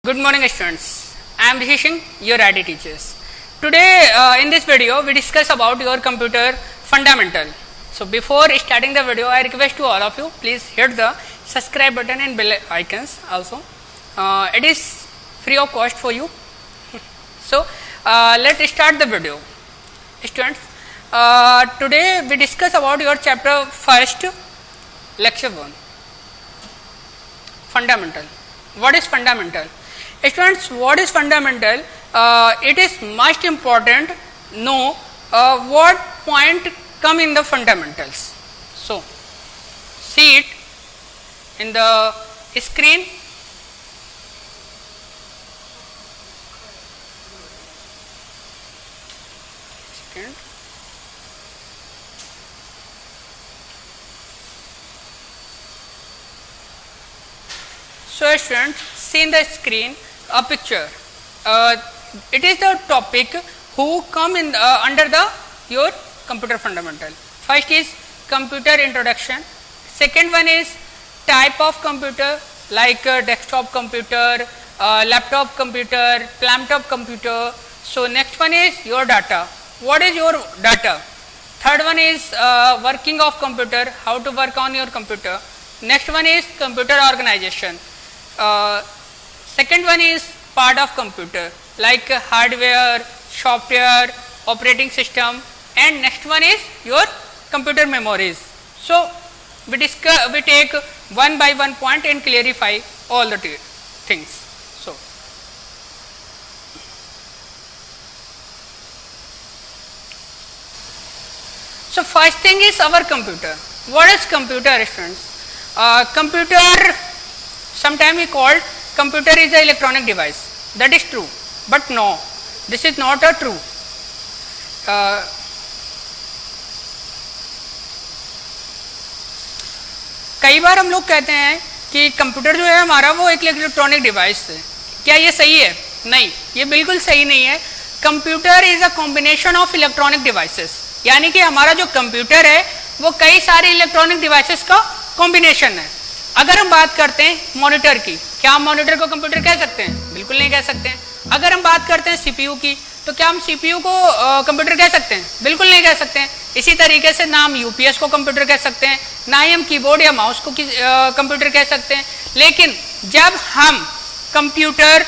Good morning students, I am Rishi Singh, your IT teachers. Today in this video we discuss about your computer fundamental. So before starting the video I request to all of you please hit the subscribe button and bell icons also. It is free of cost for you. So let's start the video. Students, today we discuss about your chapter first, lecture 1, fundamental. What is fundamental? Students, what is fundamental? It is most important know what point come in the fundamentals. So see it in the screen. Second. So students, see in the screen a picture. It is the topic who come in under the your computer fundamental. First is computer introduction. Second one is type of computer like desktop computer, laptop computer, laptop computer. So next one is your data. What is your data? Third one is working of computer, how to work on your computer. Next one is computer organization. Second one is part of computer like hardware, software, operating system, and next one is your computer memories. So we take one by one point and clarify all the things. So first thing is our computer. What is computer, students? Computer, sometimes we call computer is an electronic device. That is true, but no, this is not a true. कई बार हम लोग कहते हैं कि computer जो है हमारा वो एक इलेक्ट्रॉनिक डिवाइस है. क्या ये सही है? नहीं, ये बिल्कुल सही नहीं है. Computer is a combination of electronic devices, यानी कि हमारा जो कंप्यूटर है वो कई सारे इलेक्ट्रॉनिक डिवाइसेस का कॉम्बिनेशन है. अगर हम बात करते हैं मॉनिटर की, क्या हम मॉनिटर को कंप्यूटर कह सकते हैं? बिल्कुल नहीं कह सकते हैं. अगर हम बात करते हैं सीपीयू की, तो क्या हम सीपीयू को कंप्यूटर कह सकते हैं? बिल्कुल नहीं कह सकते हैं. इसी तरीके से ना हम यूपीएस को कंप्यूटर कह सकते हैं, ना ही हम कीबोर्ड या माउस को कंप्यूटर कह सकते हैं. लेकिन जब हम कंप्यूटर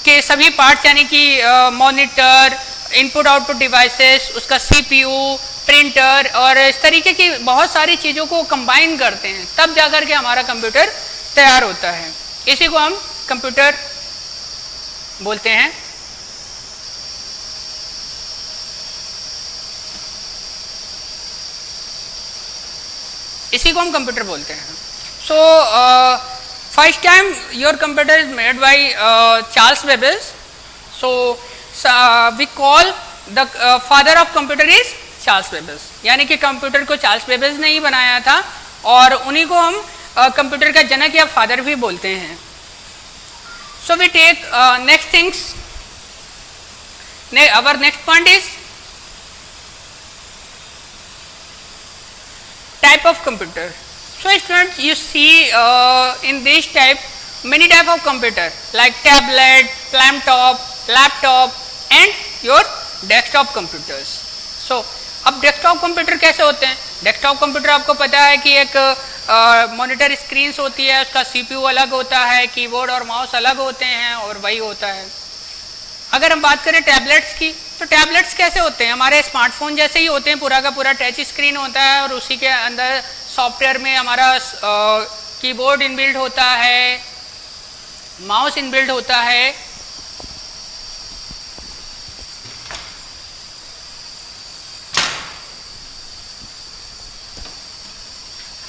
के सभी पार्ट्स यानी कि मॉनिटर, इनपुट आउटपुट डिवाइसेस, उसका सीपीयू, प्रिंटर और इस तरीके की बहुत सारी चीज़ों को कंबाइन करते हैं, तब जाकर के हमारा कंप्यूटर तैयार होता है. इसी को हम कंप्यूटर बोलते हैं. इसी को हम कंप्यूटर बोलते हैं. So first time your computer is made by Charles Babbage. So we call the father of computer is Charles Babbage, यानी कि कंप्यूटर को चार्ल्स बेबेज ने ही बनाया था और उन्हीं को हम कंप्यूटर का जनक या फादर भी बोलते हैं. So we take next things. Our next point is type of computer. So students, you see in this type many type of computer like tablet, laptop and your desktop computers. So अब desktop computer कैसे होते हैं? Desktop computer आपको पता है कि एक monitor screen होती है, उसका सीपीयू अलग होता है, कीबोर्ड और माउस अलग होते हैं और वही होता है. अगर हम बात करें टैबलेट्स की, तो टैबलेट्स कैसे होते हैं? हमारे स्मार्टफोन जैसे ही होते हैं, पूरा का पूरा टच स्क्रीन होता है और उसी के अंदर सॉफ्टवेयर में हमारा कीबोर्ड इनबिल्ट होता है, माउस इनबिल्ट होता है.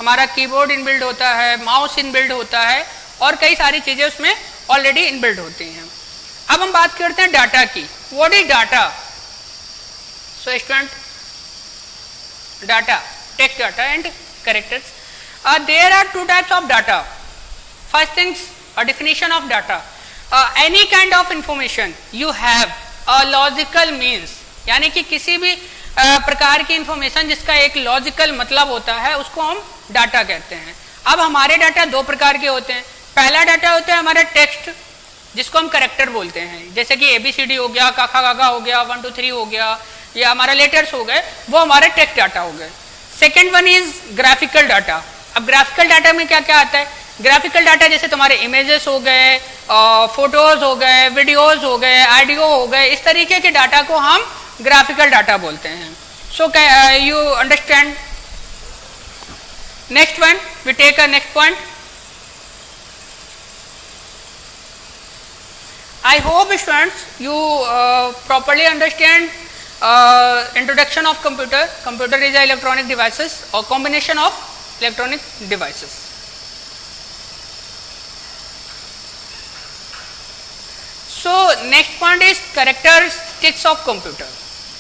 हमारा कीबोर्ड इनबिल्ट होता है, माउस इनबिल्ट होता है और कई सारी चीजें उसमें ऑलरेडी इनबिल्ट होती हैं. अब हम बात करते हैं डाटा की. What is data? So student, data, text data and characters. There are two types of data. First things, a definition of data. Any kind of information you have a logical means, यानी कि किसी भी प्रकार की information जिसका एक logical मतलब होता है उसको हम डाटा कहते हैं. अब हमारे डाटा दो प्रकार के होते हैं. पहला डाटा होता है हमारा टेक्स्ट जिसको हम करेक्टर बोलते हैं, जैसे कि ABCD हो गया, काका काका हो गया, 1 2 3 हो गया, या हमारा लेटर्स हो गए, वो हमारे टेक्स्ट डाटा हो गए। Second one is graphical data. अब ग्राफिकल डाटा में क्या क्या आता है? ग्राफिकल डाटा जैसे तुम्हारे इमेजेस हो गए, फोटोज हो गए, वीडियोज हो गए, ऑडियो हो गए, इस तरीके के डाटा को हम ग्राफिकल डाटा बोलते हैं। So you understand? Next one, we take a next point. I hope students you properly understand introduction of computer. Computer is a electronic devices or combination of electronic devices. So next point is characteristics of computer.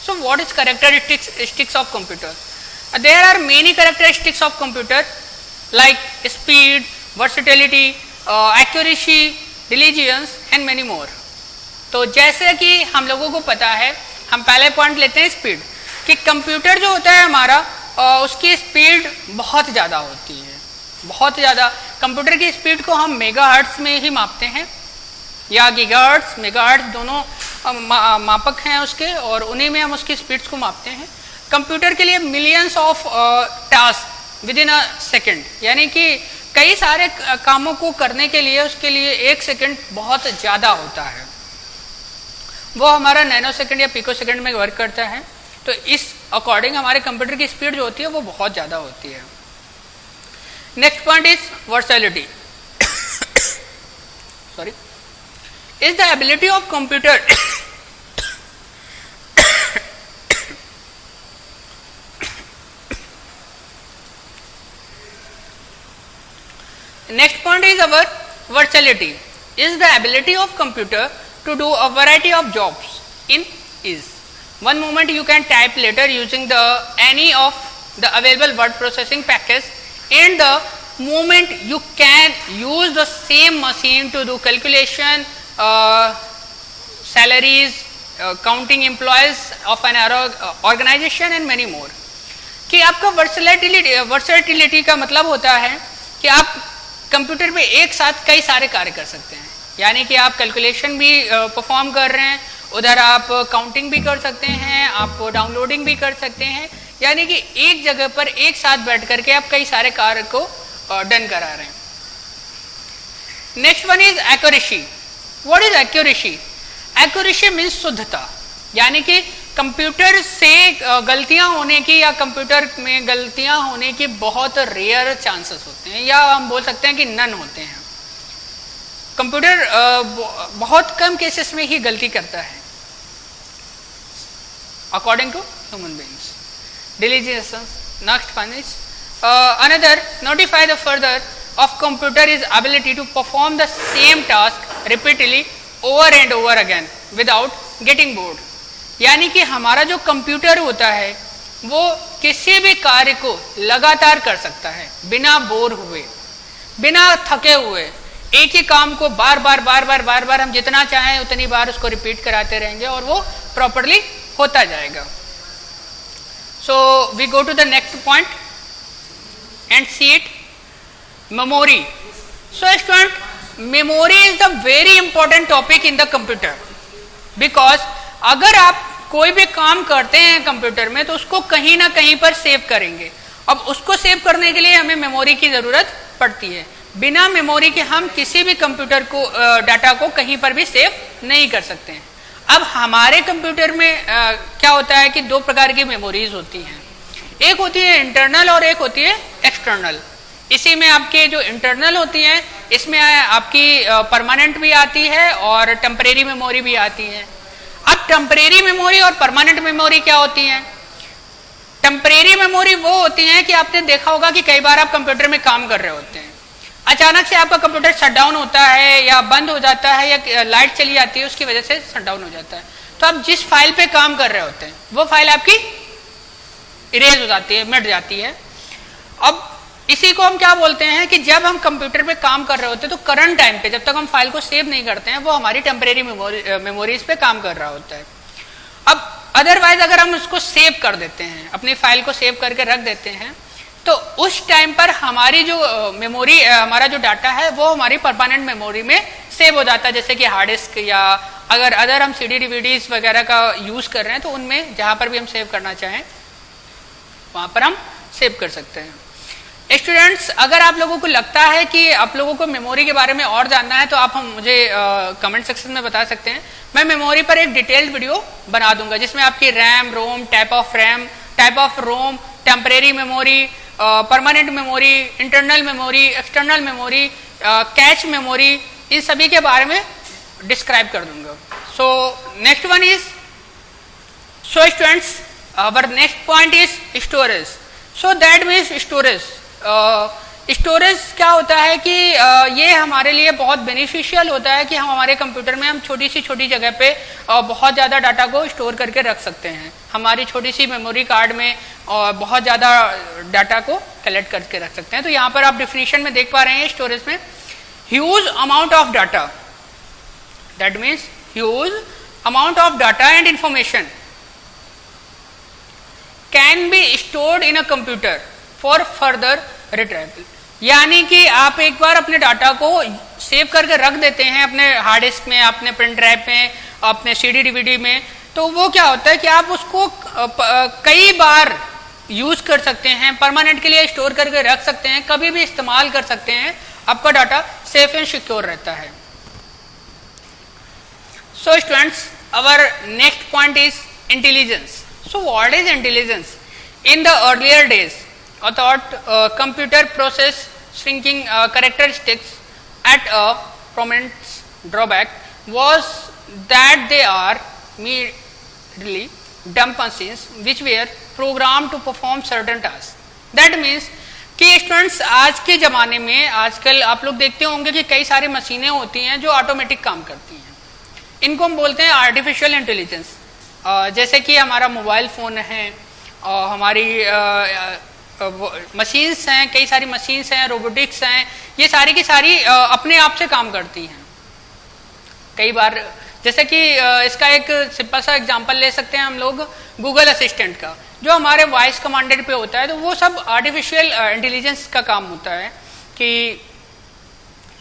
So what is characteristics of computer? There are many characteristics of computer like speed, versatility, accuracy, diligence and many more. तो जैसे कि हम लोगों को पता है, हम पहले पॉइंट लेते हैं स्पीड, कि कंप्यूटर जो होता है हमारा उसकी स्पीड बहुत ज़्यादा होती है, बहुत ज़्यादा। कंप्यूटर की स्पीड को हम मेगाहर्ट्ज में ही मापते हैं, या गीगाहर्ट्ज, मेगाहर्ट्ज दोनों मापक हैं उसके, और उन्हीं में हम उसकी स्पीड्स को मापते हैं। कंप्यूटर के लिए millions of task with in a second, यानी कि कई सारे कामों को करने के लिए उसके लिए 1 सेकेंड बहुत ज़्यादा होता है, वो हमारा नैनो सेकेंड या पिको सेकेंड में वर्क करता है। तो इस अकॉर्डिंग हमारे कंप्यूटर की स्पीड जो होती है वो बहुत ज़्यादा होती है। Next point is versatility. Sorry, is the ability of computer next point is our versatility is the ability of computer to do a variety of jobs in ease. One moment you can type letter using the any of the available word processing package, and the moment you can use the same machine to do calculation, salaries, counting employees of an organization and many more. कि आपका वर्सैटिलिटी का मतलब होता है कि आप computer पे एक साथ कई सारे कार्य कर सकते हैं, यानी कि आप कैलकुलेशन भी परफॉर्म कर रहे हैं, उधर आप काउंटिंग भी कर सकते हैं, आप डाउनलोडिंग भी कर सकते हैं, यानी कि एक जगह पर एक साथ बैठ करके आप कई सारे कार्य को डन करा रहे हैं। Next one is accuracy. What is accuracy? Accuracy means शुद्धता, यानी कि कंप्यूटर से गलतियां होने की या कंप्यूटर में गलतियां होने की बहुत रेयर चांसेस होते हैं, या हम बोल सकते हैं कि नन होते हैं। कंप्यूटर बहुत कम केसेस में ही गलती करता है according to human beings. Diligence. Next one is another notify the further of computer is ability to perform the same task repeatedly over and over again without getting bored, यानी कि हमारा जो computer होता है वो किसी भी कार्य को लगातार कर सकता है बिना बोर हुए, बिना थके हुए। एक ही काम को बार बार हम जितना चाहें उतनी बार उसको रिपीट कराते रहेंगे और वो प्रॉपरली होता जाएगा। So we go to the next point and see it, memory. So student, memory is the very important topic in the computer, because अगर आप कोई भी काम करते हैं कंप्यूटर में तो उसको कहीं ना कहीं पर सेव करेंगे। अब उसको सेव करने के लिए हमें मेमोरी की ज़रूरत पड़ती है। बिना मेमोरी के हम किसी भी कंप्यूटर को डाटा को कहीं पर भी सेव नहीं कर सकते हैं। अब हमारे कंप्यूटर में क्या होता है कि 2 प्रकार की मेमोरीज होती हैं, एक होती है इंटरनल और एक होती है एक्सटर्नल। इसी में आपके जो इंटरनल होती हैं इसमें आपकी परमानेंट भी आती है और टेम्परेरी मेमोरी भी आती है। अब टेम्परेरी मेमोरी और परमानेंट मेमोरी क्या होती हैं? टेम्परेरी मेमोरी वो होती हैं कि आपने देखा होगा कि कई बार आप कंप्यूटर में काम कर रहे होते हैं, अचानक से आपका कंप्यूटर शट डाउन होता है या बंद हो जाता है या लाइट चली जाती है, उसकी वजह से शट डाउन हो जाता है। तो आप जिस फाइल पे काम कर रहे होते हैं वो फाइल आपकी इरेज हो जाती है, मिट जाती है। अब इसी को हम क्या बोलते हैं कि जब हम कंप्यूटर पे काम कर रहे होते हैं तो करंट टाइम पे जब तक हम फाइल को सेव नहीं करते हैं वो हमारी टेम्परेरी मेमोरीज पे काम कर रहा होता है। अब अदरवाइज अगर हम उसको सेव कर देते हैं, अपनी फाइल को सेव करके रख देते हैं, तो उस टाइम पर हमारी जो मेमोरी, हमारा जो डाटा है वो हमारी परमानेंट मेमोरी में सेव हो जाता है, जैसे कि हार्ड डिस्क या अगर अदर हम CD DVDs वगैरह का यूज कर रहे हैं तो उनमें जहां पर भी हम सेव करना चाहें वहां पर हम सेव कर सकते हैं। स्टूडेंट्स, अगर आप लोगों को लगता है कि आप लोगों को मेमोरी के बारे में और जानना है तो आप हम मुझे कमेंट सेक्शन में बता सकते हैं। मैं मेमोरी पर एक डिटेल्ड वीडियो बना दूंगा जिसमें आपकी RAM, ROM, type of ROM, temporary memory, permanent memory, internal memory, external memory, cache memory, इन सभी के बारे में डिस्क्राइब कर दूंगा। So next one is, so students our next point is storage. So that means storage. Storage क्या होता है कि ये हमारे लिए बहुत बेनिफिशियल होता है कि हम हमारे कंप्यूटर में हम छोटी सी छोटी जगह पे बहुत ज़्यादा डाटा को स्टोर करके रख सकते हैं। हमारी छोटी सी मेमोरी कार्ड में बहुत ज़्यादा डाटा को कलेक्ट करके रख सकते हैं। तो यहाँ पर आप डिफिनीशन में देख पा रहे हैं स्टोरेज में, huge amount of data, that means huge amount of data and information can be stored in a computer for further retrieval. यानी कि आप एक बार अपने डाटा को सेव करके रख देते हैं अपने हार्ड डिस्क में, अपने पेन ड्राइव में, अपने CD DVD में, तो वो क्या होता है कि आप उसको कई बार यूज कर सकते हैं, परमानेंट के लिए स्टोर करके रख सकते हैं, कभी भी इस्तेमाल कर सकते हैं, आपका डाटा सेफ एंड सिक्योर रहता है। So students, our next point is intelligence. So what is intelligence? In the earlier days, I thought computer process shrinking characteristics at a prominent drawback was that they are merely dumb machines which were programmed to perform certain tasks. That means कि students आज के ज़माने में आजकल आप लोग देखते होंगे कि कई सारी मशीनें होती हैं जो ऑटोमेटिक काम करती हैं। इनको हम बोलते हैं आर्टिफिशियल इंटेलिजेंस। जैसे कि हमारा मोबाइल फ़ोन है, हमारी मशीन्स हैं, कई सारी मशीन्स हैं, रोबोटिक्स हैं, ये सारी की सारी अपने आप से काम करती हैं। कई बार जैसे कि इसका एक सिंपल सा एग्जांपल ले सकते हैं हम लोग गूगल असिस्टेंट का, जो हमारे वॉइस कमांडेड पे होता है, तो वो सब आर्टिफिशियल इंटेलिजेंस का काम होता है। कि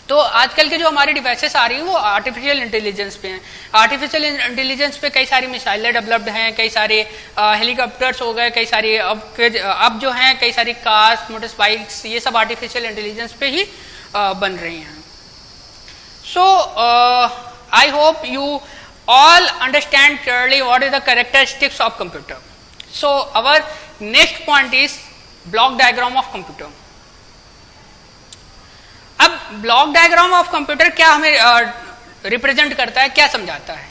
तो आजकल के जो हमारी डिवाइसेस आ रही हैं वो आर्टिफिशियल इंटेलिजेंस पे हैं। आर्टिफिशियल इंटेलिजेंस पे कई सारी मिसाइलें डेवलप्ड हैं, कई सारे हेलीकॉप्टर्स हो गए, कई सारी अब जो हैं कई सारी कार्स, मोटरबाइक्स, ये सब आर्टिफिशियल इंटेलिजेंस पे ही बन रही हैं। So I hope you all understand clearly what is the characteristics of computer. So our next point is block diagram of computer. अब ब्लॉक डायग्राम ऑफ कंप्यूटर क्या हमें रिप्रेजेंट करता है, क्या समझाता है?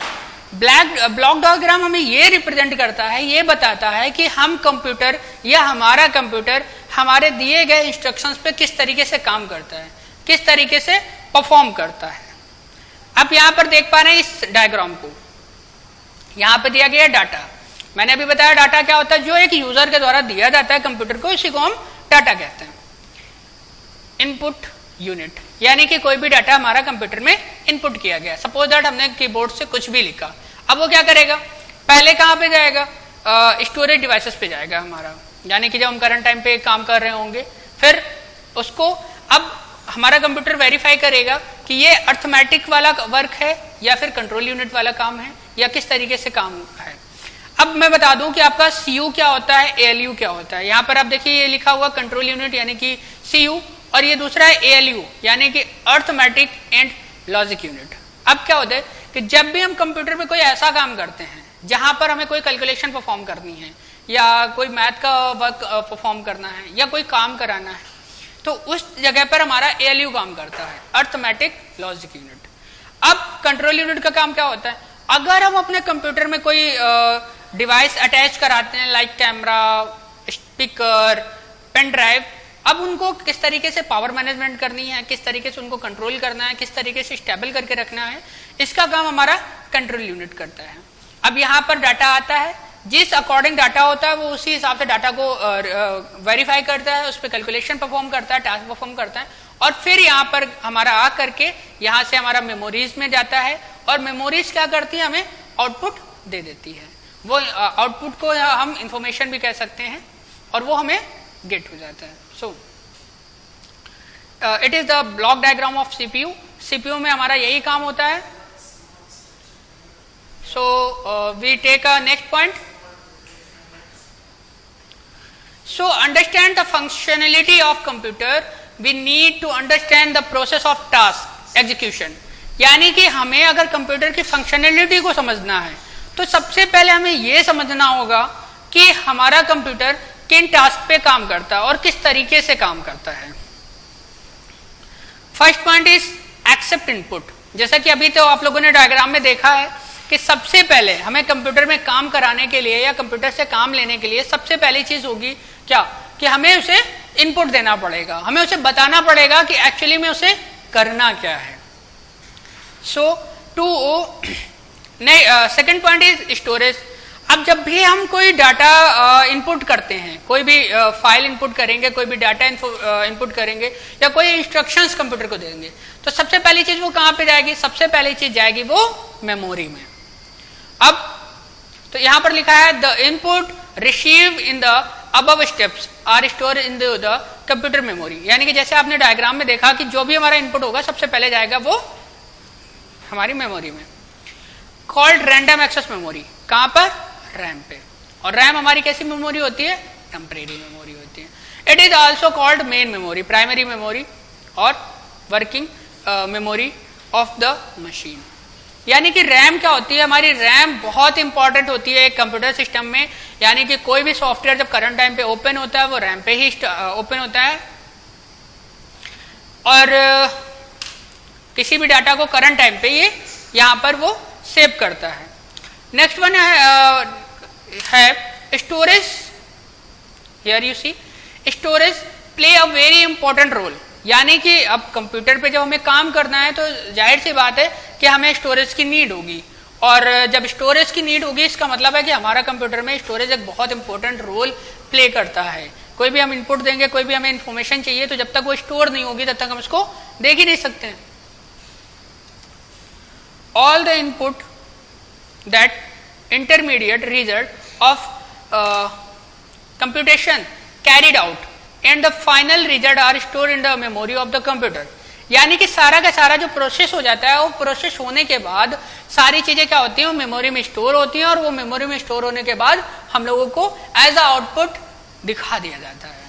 ब्लॉक डायग्राम हमें ये रिप्रेजेंट करता है, ये बताता है कि हम कंप्यूटर या हमारा कंप्यूटर हमारे दिए गए इंस्ट्रक्शंस पे किस तरीके से काम करता है, किस तरीके से परफॉर्म करता है। अब यहाँ पर देख पा रहे हैं इस डायग्राम को, यहाँ पे दिया गया डाटा। मैंने अभी बताया डाटा क्या होता है, जो एक यूजर के द्वारा दिया जाता है कंप्यूटर को, इसी को हम डाटा कहते हैं। इनपुट यूनिट, यानी कि कोई भी डाटा हमारा कंप्यूटर में इनपुट किया गया। सपोज दैट हमने कीबोर्ड से कुछ भी लिखा, अब वो क्या करेगा, पहले कहाँ पे जाएगा, स्टोरेज डिवाइसेस पे जाएगा हमारा, यानी कि जब हम करंट टाइम पे काम कर रहे होंगे, फिर उसको अब हमारा कंप्यूटर वेरीफाई करेगा कि ये अर्थमेटिक वाला वर्क है या फिर कंट्रोल यूनिट वाला काम है या किस तरीके से काम है। अब मैं बता दूं कि आपका CU क्या होता है, ALU क्या होता है। यहाँ पर आप देखिए ये लिखा हुआ कंट्रोल यूनिट यानी कि CU, और ये दूसरा है ALU यानी कि अर्थमेटिक एंड लॉजिक यूनिट। अब क्या होता है कि जब भी हम कंप्यूटर में कोई ऐसा काम करते हैं जहां पर हमें कोई कैलकुलेशन परफॉर्म करनी है या कोई मैथ का वर्क परफॉर्म करना है या कोई काम कराना है, तो उस जगह पर हमारा ALU काम करता है, अर्थमेटिक लॉजिक यूनिट। अब कंट्रोल यूनिट का काम क्या होता है, अगर हम अपने कंप्यूटर में कोई डिवाइस अटैच कराते हैं like camera, speaker, pen drive, अब उनको किस तरीके से पावर मैनेजमेंट करनी है, किस तरीके से उनको कंट्रोल करना है, किस तरीके से स्टेबल करके रखना है, इसका काम हमारा कंट्रोल यूनिट करता है। अब यहाँ पर डाटा आता है, जिस अकॉर्डिंग डाटा होता है वो उसी हिसाब से डाटा को वेरीफाई करता है, उस पर कैलकुलेशन परफॉर्म करता है, टास्क परफॉर्म करता है, और फिर यहाँ पर हमारा आ करके यहाँ से हमारा मेमोरीज में जाता है, और मेमोरीज क्या करती है, हमें आउटपुट दे देती है। वो आउटपुट को हम इंफॉर्मेशन भी कह सकते हैं, और वो हमें गेट हो जाता है। So it is the block diagram of CPU। CPU में हमारा यही काम होता है. So we take a next point. So understand the functionality of computer, we need to understand the process of task execution. यानी कि हमें अगर कंप्यूटर की फंक्शनैलिटी को समझना है तो सबसे पहले हमें यह समझना होगा कि हमारा कंप्यूटर किन टास्क पे काम करता है और किस तरीके से काम करता है. First point is accept input. जैसा कि अभी तो आप लोगों ने डायग्राम में देखा है कि सबसे पहले हमें कंप्यूटर में काम कराने के लिए या कंप्यूटर से काम लेने के लिए सबसे पहली चीज होगी क्या, कि हमें उसे इनपुट देना पड़ेगा, हमें उसे बताना पड़ेगा कि एक्चुअली में उसे करना क्या है. So second point is storage. अब जब भी हम कोई डाटा इनपुट करते हैं, कोई भी फाइल इनपुट करेंगे, कोई भी डाटा इनपुट करेंगे या कोई इंस्ट्रक्शंस कंप्यूटर को देंगे, तो सबसे पहली चीज वो कहां पे जाएगी? सबसे पहली चीज जाएगी वो मेमोरी में. अब तो यहां पर लिखा है the input receive in the above steps are store in the computer memory. यानी कि जैसे आपने डायग्राम में देखा कि जो भी हमारा इनपुट होगा सबसे पहले जाएगा वो हमारी मेमोरी में. Called random access memory. कहां पर? रैम पे. और रैम हमारी कैसी मेमोरी होती है? टेम्परेरी मेमोरी होती है. It is also called main memory, primary memory और working memory of the machine. यानी कि रैम क्या होती है? हमारी रैम बहुत इंपॉर्टेंट होती है एक कंप्यूटर सिस्टम में. यानी कि कोई भी सॉफ्टवेयर जब करंट टाइम पे ओपन होता है वो रैम पे ही ओपन होता है और किसी भी डाटा को करंट टाइम पे ये यहां पर वो सेव करता है. नेक्स्ट वन है storage. Here you see storage play a very important role. यानी कि अब कंप्यूटर पे जब हमें काम करना है तो जाहिर सी बात है कि हमें स्टोरेज की नीड होगी. और जब स्टोरेज की नीड होगी इसका मतलब है कि हमारा कंप्यूटर में स्टोरेज एक बहुत इंपॉर्टेंट रोल प्ले करता है. कोई भी हम इनपुट देंगे, कोई भी हमें इंफॉर्मेशन चाहिए, तो जब तक वो स्टोर नहीं होगी तब तक हम उसको देख ही नहीं सकते. All the input that intermediate result of computation carried out and the final result are stored in the memory of the computer. यानी कि सारा का सारा जो प्रोसेस हो जाता है वो प्रोसेस होने के बाद सारी चीजें क्या होती हैं? वो मेमोरी में स्टोर होती हैं और वो मेमोरी में स्टोर होने के बाद हम लोगों को एज अ आउटपुट दिखा दिया जाता है.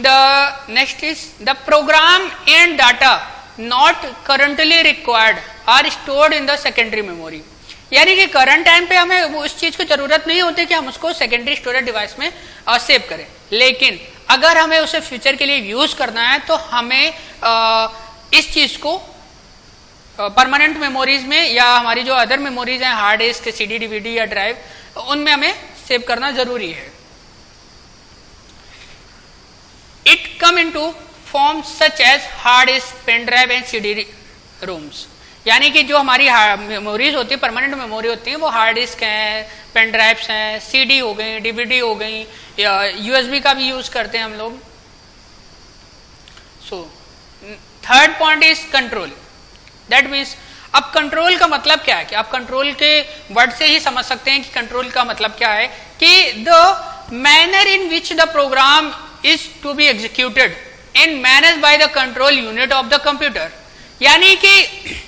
The next is the program and data not currently required are stored in the secondary memory. यानी कि करंट टाइम पे हमें उस चीज की जरूरत नहीं होती कि हम उसको सेकेंडरी स्टोरेज डिवाइस में सेव करें, लेकिन अगर हमें उसे फ्यूचर के लिए यूज करना है तो हमें इस चीज को परमानेंट मेमोरीज में या हमारी जो अदर मेमोरीज हैं, हार्ड डिस्क, सीडी, डीवीडी या ड्राइव, उनमें हमें सेव करना जरूरी है. It come into form such as hard disk, pen drive and CD ROMs. यानी कि जो हमारी मेमोरीज होती है, परमानेंट मेमोरी होती है, वो हार्ड डिस्क हैं, पेन ड्राइव्स हैं, सीडी हो गई, डीवीडी हो गई, या यूएसबी का भी यूज करते हैं हम लोग. So third point is control. That means अब कंट्रोल का मतलब क्या है? कि आप कंट्रोल के वर्ड से ही समझ सकते हैं कि कंट्रोल का मतलब क्या है. कि the manner in which the program is to be executed and manage by the control unit of the computer. यानी कि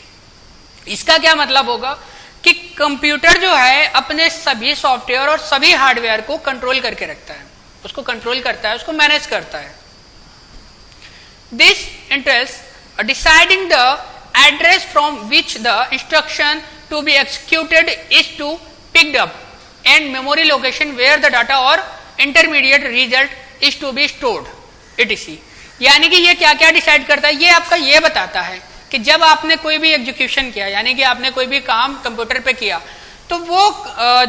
इसका क्या मतलब होगा कि कंप्यूटर जो है अपने सभी सॉफ्टवेयर और सभी हार्डवेयर को कंट्रोल करके रखता है, उसको कंट्रोल करता है, उसको मैनेज करता है. This interest deciding the address from which the instruction to be executed is to picked up and memory location where the data or intermediate result is to be stored etc. यानी कि ये क्या क्या decide करता है? ये आपका ये बताता है कि जब आपने कोई भी एग्जीक्यूशन किया, यानी कि आपने कोई भी काम कंप्यूटर पे किया, तो वो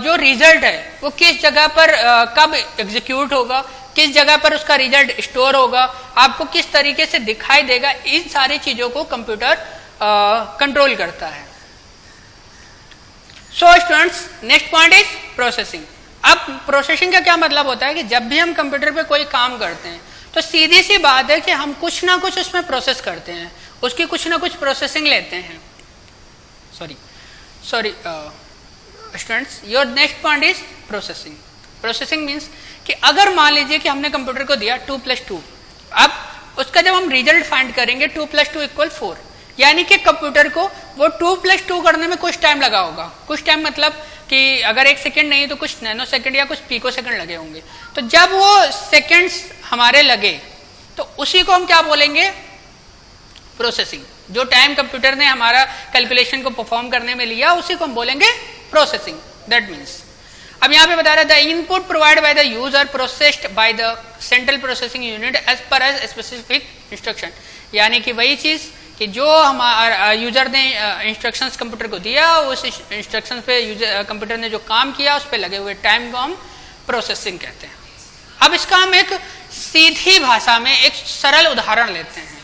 जो रिजल्ट है वो किस जगह पर कब एग्जीक्यूट होगा, किस जगह पर उसका रिजल्ट स्टोर होगा, आपको किस तरीके से दिखाई देगा, इन सारी चीजों को कंप्यूटर कंट्रोल करता है. So students, next point is processing. अब प्रोसेसिंग का क्या मतलब होता है? कि जब भी हम कंप्यूटर पे कोई काम करते हैं तो सीधी सी बात है कि हम कुछ ना कुछ उसमें प्रोसेस करते हैं, उसकी कुछ ना कुछ प्रोसेसिंग लेते हैं. Sorry students, your next point is processing. Processing means कि अगर मान लीजिए कि हमने कंप्यूटर को दिया 2+2, अब उसका जब हम रिजल्ट फाइंड करेंगे 2 + 2 = 4, यानी कि कंप्यूटर को वो 2 + 2 करने में कुछ टाइम लगा होगा। कुछ टाइम मतलब कि अगर 1 सेकेंड नहीं तो कुछ नैनो सेकेंड या कुछ पिको सेकेंड लगे होंगे। तो जब वो सेकेंड्स हमारे लगे तो उसी को हम क्या बोलेंगे, प्रोसेसिंग। जो टाइम कंप्यूटर ने हमारा कैलकुलेशन को परफॉर्म करने में लिया उसी को हम बोलेंगे प्रोसेसिंग। दैट मीन्स अब यहाँ पे बता रहा है the input provide by the user processed by the central processing unit as per as specific instruction, यानी कि वही चीज कि जो हमारा यूजर ने इंस्ट्रक्शंस कंप्यूटर को दिया, उस इंस्ट्रक्शंस पे कंप्यूटर ने जो काम किया उस पर लगे हुए टाइम को हम प्रोसेसिंग कहते हैं। अब इसका हम एक सीधी भाषा में एक सरल उदाहरण लेते हैं।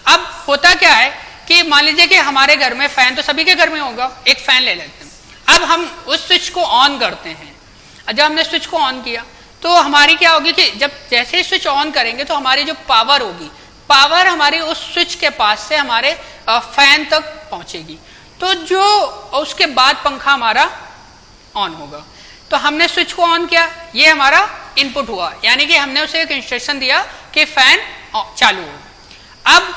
अब होता क्या है कि मान लीजिए कि हमारे घर में फैन तो सभी के घर में होगा, एक फैन ले लेते हैं। अब हम उस स्विच को ऑन करते हैं। जब हमने स्विच को ऑन किया तो हमारी क्या होगी कि जब जैसे ही स्विच ऑन करेंगे तो हमारी जो पावर होगी, पावर हमारी उस स्विच के पास से हमारे फैन तक पहुंचेगी। तो जो उसके बाद पंखा हमारा ऑन होगा। तो हमने स्विच को ऑन किया, ये हमारा इनपुट हुआ, यानी कि हमने उसे एक इंस्ट्रक्शन दिया कि फैन चालू हो। अब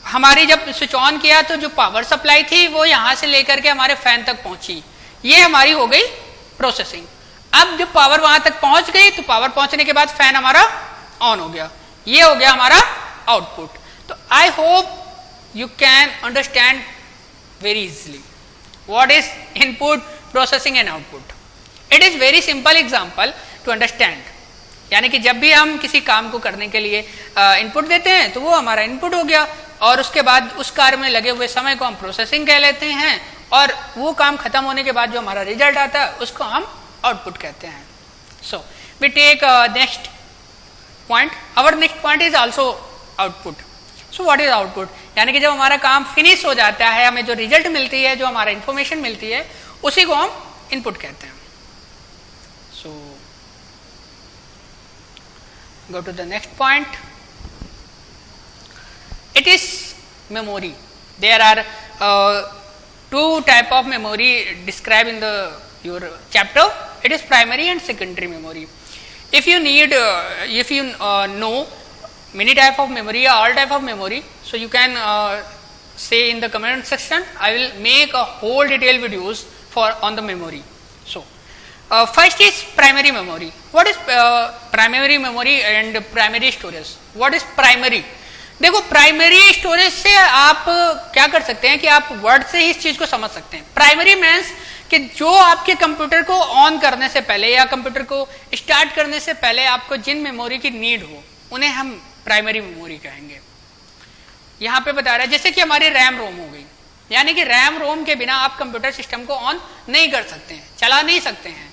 हमारी जब स्विच ऑन किया तो जो पावर सप्लाई थी वो यहां से लेकर के हमारे फैन तक पहुंची, ये हमारी हो गई प्रोसेसिंग। अब जब पावर वहां तक पहुंच गई तो पावर पहुंचने के बाद फैन हमारा ऑन हो गया, ये हो गया हमारा आउटपुट। तो I hope you can understand very easily what is input, processing and output. It is very simple example to understand, यानी कि जब भी हम किसी काम को करने के लिए इनपुट देते हैं तो वो हमारा इनपुट हो गया, और उसके बाद उस कार्य में लगे हुए समय को हम प्रोसेसिंग कह लेते हैं, और वो काम खत्म होने के बाद जो हमारा रिजल्ट आता है उसको हम आउटपुट कहते हैं। So we take next point, our next point is also output. So what is output, यानी कि जब हमारा काम फिनिश हो जाता है, हमें जो रिजल्ट मिलती है, जो हमारा इंफॉर्मेशन मिलती है, उसी को हम इनपुट कहते हैं। सो go to the next point. It is memory. There are two type of memory described in your chapter. It is primary and secondary memory. If you need, if you know many type of memory or all type of memory, so you can say in the comment section. I will make a whole detailed videos for on the memory. So first is primary memory. What is primary memory and primary storage? What is primary? देखो primary storage से आप क्या कर सकते हैं कि आप word से ही इस चीज को समझ सकते हैं। प्राइमरी मीन्स कि जो आपके कंप्यूटर को ऑन करने से पहले या कंप्यूटर को स्टार्ट करने से पहले आपको जिन मेमोरी की नीड हो उन्हें हम प्राइमरी मेमोरी कहेंगे। यहाँ पे बता रहा है जैसे कि हमारी रैम रोम हो गई, यानी कि रैम रोम के बिना आप कंप्यूटर सिस्टम को ऑन नहीं कर सकते हैं, चला नहीं सकते हैं,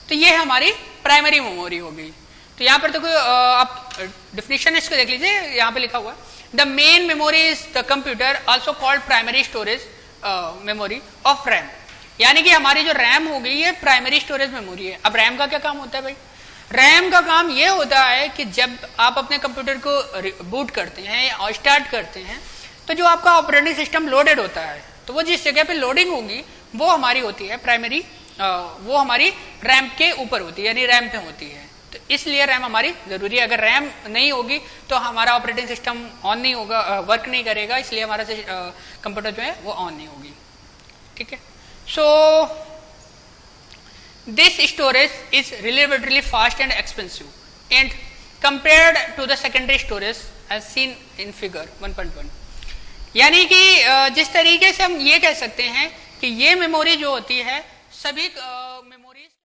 तो ये हमारी प्राइमरी मेमोरी हो गई। तो यहाँ पर देखो आप डिफिनेशन इसको देख लीजिए, यहाँ पे लिखा हुआ है the main memory is the computer also called primary storage memory of RAM, यानी कि हमारी जो रैम हो गई ये प्राइमरी स्टोरेज मेमोरी है। अब रैम का क्या काम होता है भाई? रैम का काम ये होता है कि जब आप अपने कंप्यूटर को बूट करते हैं और स्टार्ट करते हैं तो जो आपका ऑपरेटिंग सिस्टम लोडेड होता है तो वो जिस जगह पे लोडिंग होगी वो हमारी होती है प्राइमरी, वो हमारी रैम के ऊपर होती है, यानी रैम पे होती है। तो इसलिए रैम हमारी जरूरी है। अगर रैम नहीं होगी तो हमारा ऑपरेटिंग सिस्टम ऑन नहीं होगा, वर्क नहीं करेगा, इसलिए हमारा कंप्यूटर जो है वो ऑन नहीं होगी। ठीक है, सो this storage is relatively fast and expensive and compared to the secondary storage as seen in figure 1.1, यानी कि जिस तरीके से हम ये कह सकते हैं कि ये मेमोरी जो होती है सभी